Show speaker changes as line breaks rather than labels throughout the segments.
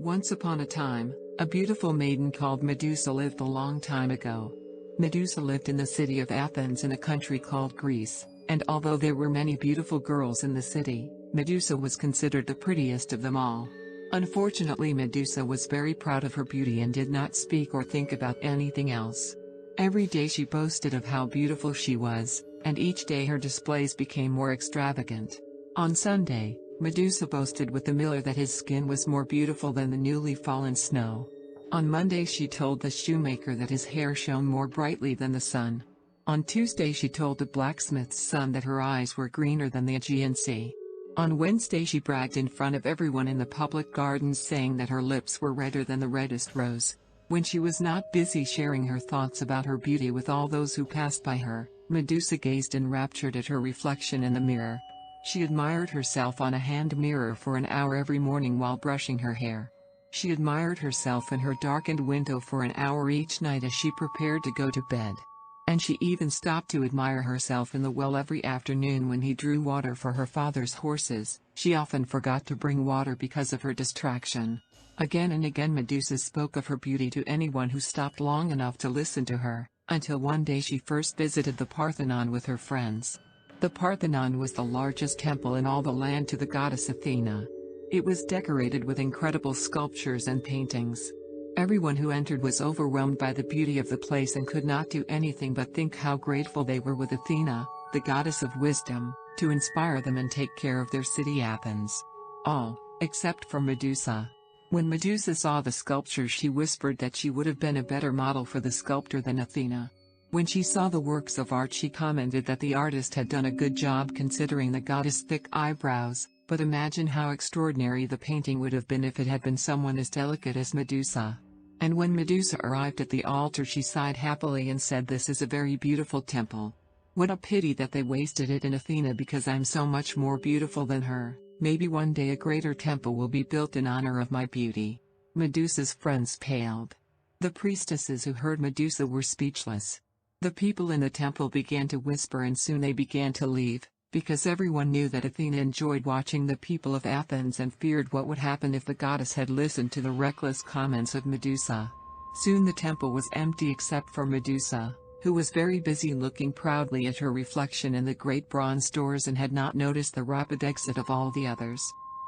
Once upon a time, a beautiful maiden called Medusa lived a long time ago. Medusa lived in the city of Athens in a country called Greece, and although there were many beautiful girls in the city, Medusa was considered the prettiest of them all. Unfortunately, Medusa was very proud of her beauty and did not speak or think about anything else. Every day she boasted of how beautiful she was, and each day her displays became more extravagant. On Sunday, Medusa boasted with the miller that his skin was more beautiful than the newly fallen snow. On Monday she told the shoemaker that his hair shone more brightly than the sun. On Tuesday she told the blacksmith's son that her eyes were greener than the Aegean Sea. On Wednesday she bragged in front of everyone in the public gardens, saying that her lips were redder than the reddest rose. When she was not busy sharing her thoughts about her beauty with all those who passed by her, Medusa gazed enraptured at her reflection in the mirror. She admired herself on a hand mirror for an hour every morning while brushing her hair. She admired herself in her darkened window for an hour each night as she prepared to go to bed. And she even stopped to admire herself in the well every afternoon when he drew water for her father's horses. She often forgot to bring water because of her distraction. Again and again Medusa spoke of her beauty to anyone who stopped long enough to listen to her, until one day she first visited the Parthenon with her friends. The Parthenon was the largest temple in all the land to the goddess Athena. It was decorated with incredible sculptures and paintings. Everyone who entered was overwhelmed by the beauty of the place and could not do anything but think how grateful they were with Athena, the goddess of wisdom, to inspire them and take care of their city Athens. All, except for Medusa. When Medusa saw the sculptures, she whispered that she would have been a better model for the sculptor than Athena. When she saw the works of art, she commented that the artist had done a good job considering the goddess' thick eyebrows, but imagine how extraordinary the painting would have been if it had been someone as delicate as Medusa. And when Medusa arrived at the altar, she sighed happily and said, "This is a very beautiful temple. What a pity that they wasted it in Athena, because I'm so much more beautiful than her. Maybe one day a greater temple will be built in honor of my beauty." Medusa's friends paled. The priestesses who heard Medusa were speechless. The people in the temple began to whisper, and soon they began to leave, because everyone knew that Athena enjoyed watching the people of Athens and feared what would happen if the goddess had listened to the reckless comments of Medusa. Soon the temple was empty except for Medusa, who was very busy looking proudly at her reflection in the great bronze doors and had not noticed the rapid exit of all the others.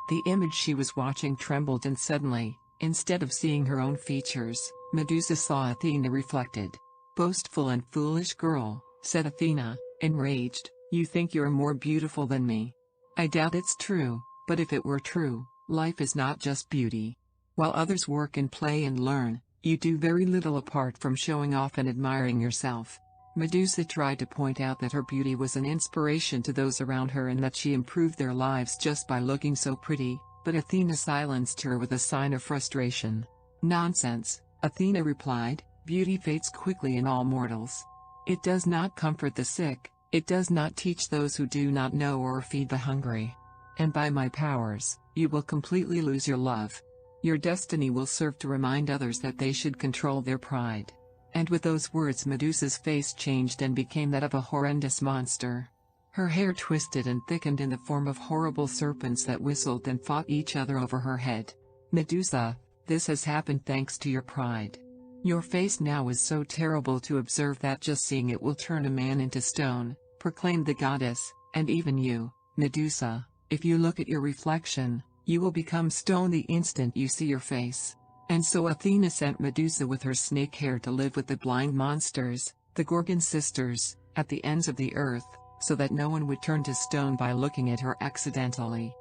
The image she was watching trembled, and suddenly, instead of seeing her own features, Medusa saw Athena reflected. "Boastful and foolish girl," said Athena, enraged, "you think you're more beautiful than me. I doubt it's true, but if it were true, life is not just beauty. While others work and play and learn, you do very little apart from showing off and admiring yourself." Medusa tried to point out that her beauty was an inspiration to those around her and that she improved their lives just by looking so pretty, but Athena silenced her with a sign of frustration. "Nonsense," Athena replied. "Beauty fades quickly in all mortals. It does not comfort the sick, it does not teach those who do not know or feed the hungry. And by my powers, you will completely lose your love. Your destiny will serve to remind others that they should control their pride." And with those words Medusa's face changed and became that of a horrendous monster. Her hair twisted and thickened in the form of horrible serpents that whistled and fought each other over her head. "Medusa, this has happened thanks to your pride. Your face now is so terrible to observe that just seeing it will turn a man into stone," proclaimed the goddess, "and even you, Medusa, if you look at your reflection, you will become stone the instant you see your face." And so Athena sent Medusa with her snake hair to live with the blind monsters, the Gorgon sisters, at the ends of the earth, so that no one would turn to stone by looking at her accidentally.